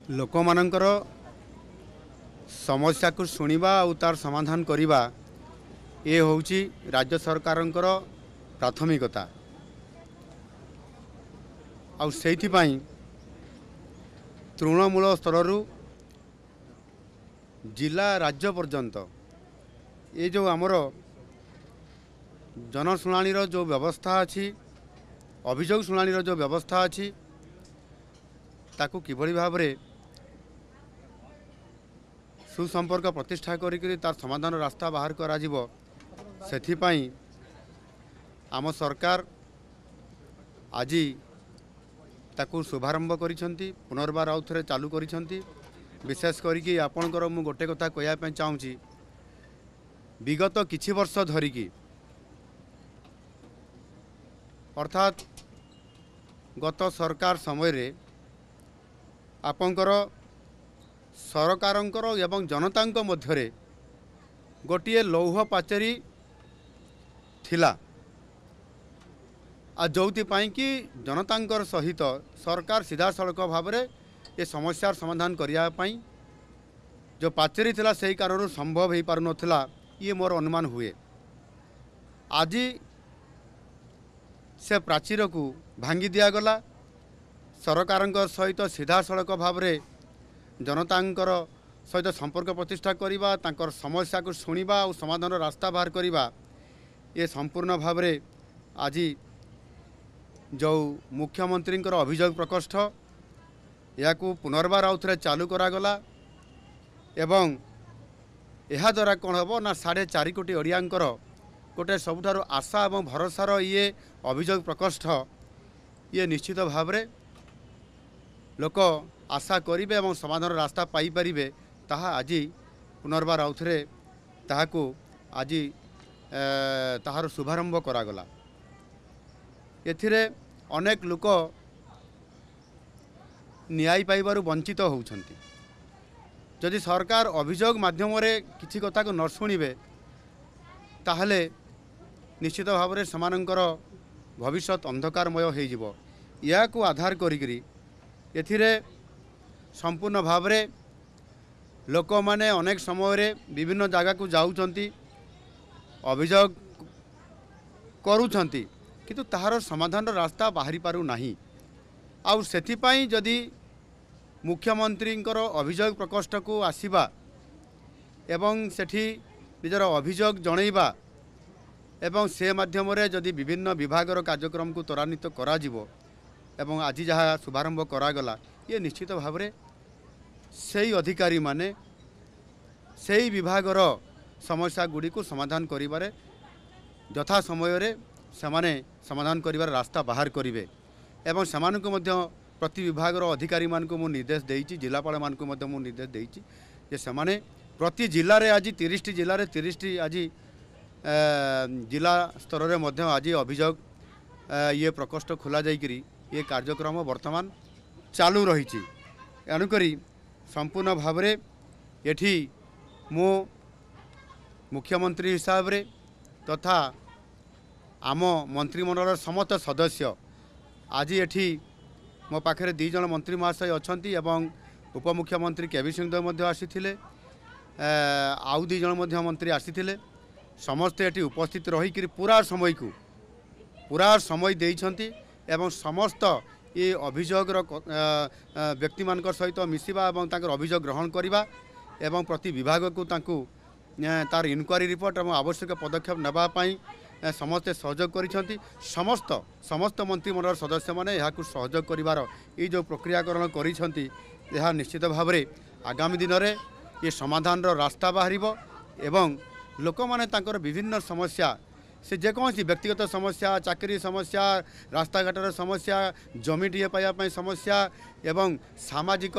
ଲୋକମାନଙ୍କର ସମସ୍ୟାକୁ ଶୁଣିବା ଆଉ ତାର ସମାଧାନ କରିବା ଏ ହେଉଛି ରାଜ୍ୟ ସରକାରଙ୍କର ପ୍ରାଥମିକତା। ଆଉ ସେଇଥିପାଇଁ ତୃଣମୂଳ ସ୍ତରରୁ ଜିଲ୍ଲା ରାଜ୍ୟ ପର୍ଯ୍ୟନ୍ତ ଏ ଯେଉଁ ଆମର ଜନଶୁଣାଣିର ଯେଉଁ ବ୍ୟବସ୍ଥା ଅଛି, ଅଭିଯୋଗ ଶୁଣାଣିର ଯେଉଁ ବ୍ୟବସ୍ଥା ଅଛି, ତାକୁ କିଭଳି ଭାବରେ ସୁସମ୍ପର୍କ ପ୍ରତିଷ୍ଠା କରିକି ତାର ସମାଧାନ ରାସ୍ତା ବାହାର କରାଯିବ, ସେଥିପାଇଁ ଆମ ସରକାର ଆଜି ତାକୁ ଶୁଭାରମ୍ଭ କରିଛନ୍ତି, ପୁନର୍ବାର ଆଉ ଥରେ ଚାଲୁ କରିଛନ୍ତି। ବିଶେଷ କରିକି ଆପଣଙ୍କର ମୁଁ ଗୋଟେ କଥା କହିବା ପାଇଁ ଚାହୁଁଛି, ବିଗତ କିଛି ବର୍ଷ ଧରିକି ଅର୍ଥାତ୍ ଗତ ସରକାର ସମୟରେ ଆପଣଙ୍କର ସରକାରଙ୍କର ଏବଂ ଜନତାଙ୍କ ମଧ୍ୟରେ ଗୋଟିଏ ଲୌହ ପାଚେରୀ ଥିଲା। ଆଉ ଯେଉଁଥିପାଇଁ କି ଜନତାଙ୍କର ସହିତ ସରକାର ସିଧାସଳଖ ଭାବରେ ଏ ସମସ୍ୟାର ସମାଧାନ କରିବା ପାଇଁ ଯେଉଁ ପାଚେରୀ ଥିଲା ସେହି କାରଣରୁ ସମ୍ଭବ ହୋଇପାରୁନଥିଲା, ଇଏ ମୋର ଅନୁମାନ ହୁଏ। ଆଜି ସେ ପ୍ରାଚୀରକୁ ଭାଙ୍ଗି ଦିଆଗଲା। ସରକାରଙ୍କ ସହିତ ସିଧାସଳଖ ଭାବରେ ଜନତାଙ୍କର ସହିତ ସମ୍ପର୍କ ପ୍ରତିଷ୍ଠା କରିବା, ତାଙ୍କର ସମସ୍ୟାକୁ ଶୁଣିବା ଆଉ ସମାଧାନର ରାସ୍ତା ବାହାର କରିବା, ଏ ସମ୍ପୂର୍ଣ୍ଣ ଭାବରେ ଆଜି ଯେଉଁ ମୁଖ୍ୟମନ୍ତ୍ରୀଙ୍କର ଅଭିଯୋଗ ପ୍ରକୋଷ୍ଠ, ଏହାକୁ ପୁନର୍ବାର ଆଉ ଥରେ ଚାଲୁ କରାଗଲା। ଏବଂ ଏହାଦ୍ୱାରା କ'ଣ ହେବ ନା 4.5 କୋଟି ଓଡ଼ିଆଙ୍କର ଗୋଟେ ସବୁଠାରୁ ଆଶା ଏବଂ ଭରସାର ଇଏ ଅଭିଯୋଗ ପ୍ରକୋଷ୍ଠ, ଇଏ ନିଶ୍ଚିତ ଭାବରେ ଲୋକ ଆଶା କରିବେ ଏବଂ ସମାଧାନର ରାସ୍ତା ପାଇପାରିବେ। ତାହା ଆଜି ପୁନର୍ବାର ଆଉ ଥରେ ତାହାକୁ ଆଜି ତାହାର ଶୁଭାରମ୍ଭ କରାଗଲା। ଏଥିରେ ଅନେକ ଲୋକ ନ୍ୟାୟ ପାଇବାରୁ ବଞ୍ଚିତ ହେଉଛନ୍ତି। ଯଦି ସରକାର ଅଭିଯୋଗ ମାଧ୍ୟମରେ କିଛି କଥାକୁ ନ ଶୁଣିବେ, ତାହେଲେ ନିଶ୍ଚିତ ଭାବରେ ସେମାନଙ୍କର ଭବିଷ୍ୟତ ଅନ୍ଧକାରମୟ ହୋଇଯିବ। ଏହାକୁ ଆଧାର କରିକିରି ଏଥିରେ ସମ୍ପୂର୍ଣ୍ଣ ଭାବରେ ଲୋକମାନେ ଅନେକ ସମୟରେ ବିଭିନ୍ନ ଜାଗାକୁ ଯାଉଛନ୍ତି, ଅଭିଯୋଗ କରୁଛନ୍ତି, କିନ୍ତୁ ତାହାର ସମାଧାନର ରାସ୍ତା ବାହାରି ପାରୁନାହିଁ। ଆଉ ସେଥିପାଇଁ ଯଦି ମୁଖ୍ୟମନ୍ତ୍ରୀଙ୍କର ଅଭିଯୋଗ ପ୍ରକୋଷ୍ଠକୁ ଆସିବା ଏବଂ ସେଠି ନିଜର ଅଭିଯୋଗ ଜଣାଇବା ଏବଂ ସେ ମାଧ୍ୟମରେ ଯଦି ବିଭିନ୍ନ ବିଭାଗର କାର୍ଯ୍ୟକ୍ରମକୁ ତ୍ୱରାନ୍ୱିତ କରାଯିବ ଏବଂ ଆଜି ଯାହା ଶୁଭାରମ୍ଭ କରାଗଲା, ଇଏ ନିଶ୍ଚିତ ଭାବରେ ସେହି ଅଧିକାରୀମାନେ ସେହି ବିଭାଗର ସମସ୍ୟାଗୁଡ଼ିକୁ ସମାଧାନ କରିବାରେ ଯଥା ସମୟରେ ସେମାନେ ସମାଧାନ କରିବାର ରାସ୍ତା ବାହାର କରିବେ। ଏବଂ ସେମାନଙ୍କୁ ମଧ୍ୟ ପ୍ରତି ବିଭାଗର ଅଧିକାରୀମାନଙ୍କୁ ମୁଁ ନିର୍ଦ୍ଦେଶ ଦେଇଛି, ଜିଲ୍ଲାପାଳମାନଙ୍କୁ ମଧ୍ୟ ମୁଁ ନିର୍ଦ୍ଦେଶ ଦେଇଛି ଯେ ସେମାନେ ପ୍ରତି ଜିଲ୍ଲାରେ ଆଜି 30ଟି ଜିଲ୍ଲାରେ 30ଟି ଆଜି ଜିଲ୍ଲା ସ୍ତରରେ ମଧ୍ୟ ଆଜି ଅଭିଯୋଗ ଇଏ ପ୍ରକୋଷ୍ଠ ଖୋଲାଯାଇକରି ଏ କାର୍ଯ୍ୟକ୍ରମ ବର୍ତ୍ତମାନ ଚାଲୁ ରହିଛି। ଏଣୁକରି ସମ୍ପୂର୍ଣ୍ଣ ଭାବରେ ଏଠି ମୁଁ ମୁଖ୍ୟମନ୍ତ୍ରୀ ହିସାବରେ ତଥା ଆମ ମନ୍ତ୍ରିମଣ୍ଡଳର ସମସ୍ତ ସଦସ୍ୟ ଆଜି ଏଠି ମୋ ପାଖରେ 2 ଜଣ ମନ୍ତ୍ରୀ ମହାଶୟ ଅଛନ୍ତି ଏବଂ ଉପମୁଖ୍ୟମନ୍ତ୍ରୀ କେବି ସିଂହଦେଓ ମଧ୍ୟ ଆସିଥିଲେ, ଆଉ 2 ଜଣ ମଧ୍ୟ ମନ୍ତ୍ରୀ ଆସିଥିଲେ। ସମସ୍ତେ ଏଠି ଉପସ୍ଥିତ ରହିକରି ପୁରା ସମୟ ଦେଇଛନ୍ତି ଏବଂ ସମସ୍ତ ଏ ଅଭିଯୋଗର ବ୍ୟକ୍ତିମାନଙ୍କ ସହିତ ମିଶିବା ଏବଂ ତାଙ୍କର ଅଭିଯୋଗ ଗ୍ରହଣ କରିବା ଏବଂ ପ୍ରତି ବିଭାଗକୁ ତାଙ୍କୁ ତାର ଇନକ୍ୱାରି ରିପୋର୍ଟ ଏବଂ ଆବଶ୍ୟକ ପଦକ୍ଷେପ ନେବା ପାଇଁ ସମସ୍ତେ ସହଯୋଗ କରିଛନ୍ତି। ସମସ୍ତ ମନ୍ତ୍ରିମଣ୍ଡଳର ସଦସ୍ୟମାନେ ଏହାକୁ ସହଯୋଗ କରିବାର ଏଇ ଯେଉଁ ପ୍ରକ୍ରିୟାକରଣ କରିଛନ୍ତି, ଏହା ନିଶ୍ଚିତ ଭାବରେ ଆଗାମୀ ଦିନରେ ଏ ସମାଧାନର ରାସ୍ତା ବାହାରିବ ଏବଂ ଲୋକମାନେ ତାଙ୍କର ବିଭିନ୍ନ ସମସ୍ୟା, ସେ ଯେକୌଣସି ବ୍ୟକ୍ତିଗତ ସମସ୍ୟା, ଚାକିରି ସମସ୍ୟା, ରାସ୍ତାଘାଟର ସମସ୍ୟା, ଜମିଟିଏ ପାଇବା ପାଇଁ ସମସ୍ୟା ଏବଂ ସାମାଜିକ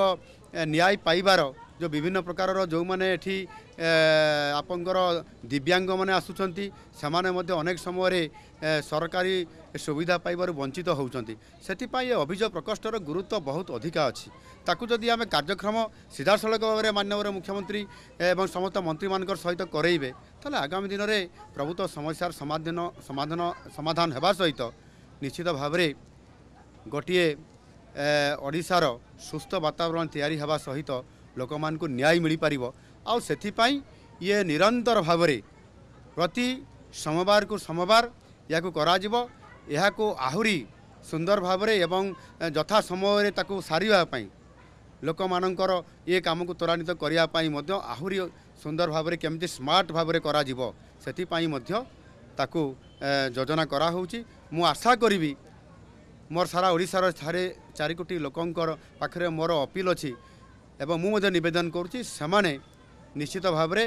ନ୍ୟାୟ ପାଇବାର ଯେଉଁ ବିଭିନ୍ନ ପ୍ରକାରର ଯେଉଁମାନେ ଏଠି ଆପଣଙ୍କର ଦିବ୍ୟାଙ୍ଗମାନେ ଆସୁଛନ୍ତି, ସେମାନେ ମଧ୍ୟ ଅନେକ ସମୟରେ ସରକାରୀ ସୁବିଧା ପାଇବାରୁ ବଞ୍ଚିତ ହେଉଛନ୍ତି। ସେଥିପାଇଁ ଏ ଅଭିଯୋଗ ପ୍ରକୋଷ୍ଠର ଗୁରୁତ୍ୱ ବହୁତ ଅଧିକା ଅଛି। ତାକୁ ଯଦି ଆମେ କାର୍ଯ୍ୟକ୍ରମ ସିଧାସଳଖ ଭାବରେ ମାନ୍ୟବର ମୁଖ୍ୟମନ୍ତ୍ରୀ ଏବଂ ସମସ୍ତ ମନ୍ତ୍ରୀମାନଙ୍କର ସହିତ କରେଇବେ, ତାହେଲେ ଆଗାମୀ ଦିନରେ ପ୍ରଭୁତ ସମସ୍ୟାର ସମାଧାନ ହେବା ସହିତ ନିଶ୍ଚିତ ଭାବରେ ଗୋଟିଏ ଓଡ଼ିଶାର ସୁସ୍ଥ ବାତାବରଣ ତିଆରି ହେବା ସହିତ ଲୋକମାନଙ୍କୁ ନ୍ୟାୟ ମିଳିପାରିବ। ଆଉ ସେଥିପାଇଁ ଇଏ ନିରନ୍ତର ଭାବରେ ପ୍ରତି ସୋମବାରକୁ ସୋମବାର ଏହାକୁ କରାଯିବ। ଏହାକୁ ଆହୁରି ସୁନ୍ଦର ଭାବରେ ଏବଂ ଯଥା ସମୟରେ ତାକୁ ସାରିବା ପାଇଁ ଲୋକମାନଙ୍କର ଏ କାମକୁ ତ୍ୱରାନ୍ୱିତ କରିବା ପାଇଁ ମଧ୍ୟ ଆହୁରି ସୁନ୍ଦର ଭାବରେ କେମିତି ସ୍ମାର୍ଟ ଭାବରେ କରାଯିବ ସେଥିପାଇଁ ମଧ୍ୟ ତାକୁ ଯୋଜନା କରାହେଉଛି। ମୁଁ ଆଶା କରିବି ମୋର ସାରା ଓଡ଼ିଶାର 4 କୋଟି ଲୋକଙ୍କର ପାଖରେ ମୋର ଅପିଲ ଅଛି ଏବଂ ମୁଁ ମଧ୍ୟ ନିବେଦନ କରୁଛି ସେମାନେ ନିଶ୍ଚିତ ଭାବରେ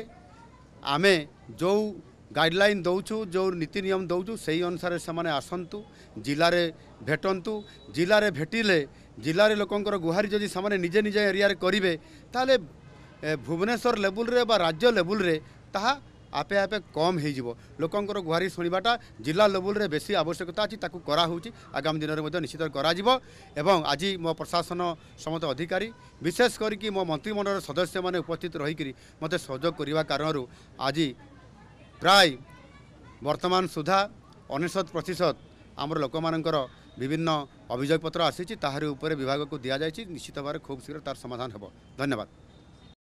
ଆମେ ଯେଉଁ ଗାଇଡ଼ଲାଇନ୍ ଦେଉଛୁ ଯେଉଁ ନୀତି ନିୟମ ଦେଉଛୁ ସେହି ଅନୁସାରେ ସେମାନେ ଆସନ୍ତୁ, ଜିଲ୍ଲାରେ ଭେଟନ୍ତୁ। ଜିଲ୍ଲାରେ ଭେଟିଲେ ଜିଲ୍ଲାରେ ଲୋକଙ୍କର ଗୁହାରି ଯଦି ସେମାନେ ନିଜେ ନିଜ ଏରିଆରେ କରିବେ ତାହେଲେ ଭୁବନେଶ୍ୱର ଲେବୁଲରେ ବା ରାଜ୍ୟ ଲେବୁଲରେ ତାହା ଆପେ ଆପେ କମ୍ ହେଇଯିବ। ଲୋକଙ୍କର ଗୁହାରି ଶୁଣିବାଟା ଜିଲ୍ଲା ଲେବୁଲରେ ବେଶୀ ଆବଶ୍ୟକତା ଅଛି, ତାକୁ କରାହେଉଛି। ଆଗାମୀ ଦିନରେ ମଧ୍ୟ ନିଶ୍ଚିତ କରାଯିବ। ଏବଂ ଆଜି ମୋ ପ୍ରଶାସନ ସମସ୍ତ ଅଧିକାରୀ ବିଶେଷ କରିକି ମୋ ମନ୍ତ୍ରିମଣ୍ଡଳର ସଦସ୍ୟମାନେ ଉପସ୍ଥିତ ରହିକରି ମୋତେ ସହଯୋଗ କରିବା କାରଣରୁ ଆଜି ପ୍ରାୟ ବର୍ତ୍ତମାନ ସୁଦ୍ଧା 99% ଆମର ଲୋକମାନଙ୍କର ବିଭିନ୍ନ ଅଭିଯୋଗପତ୍ର ଆସିଛି, ତାହାରି ଉପରେ ବିଭାଗକୁ ଦିଆଯାଇଛି। ନିଶ୍ଚିତ ଭାବରେ ଖୁବ୍ ଶୀଘ୍ର ତାର ସମାଧାନ ହେବ। ଧନ୍ୟବାଦ।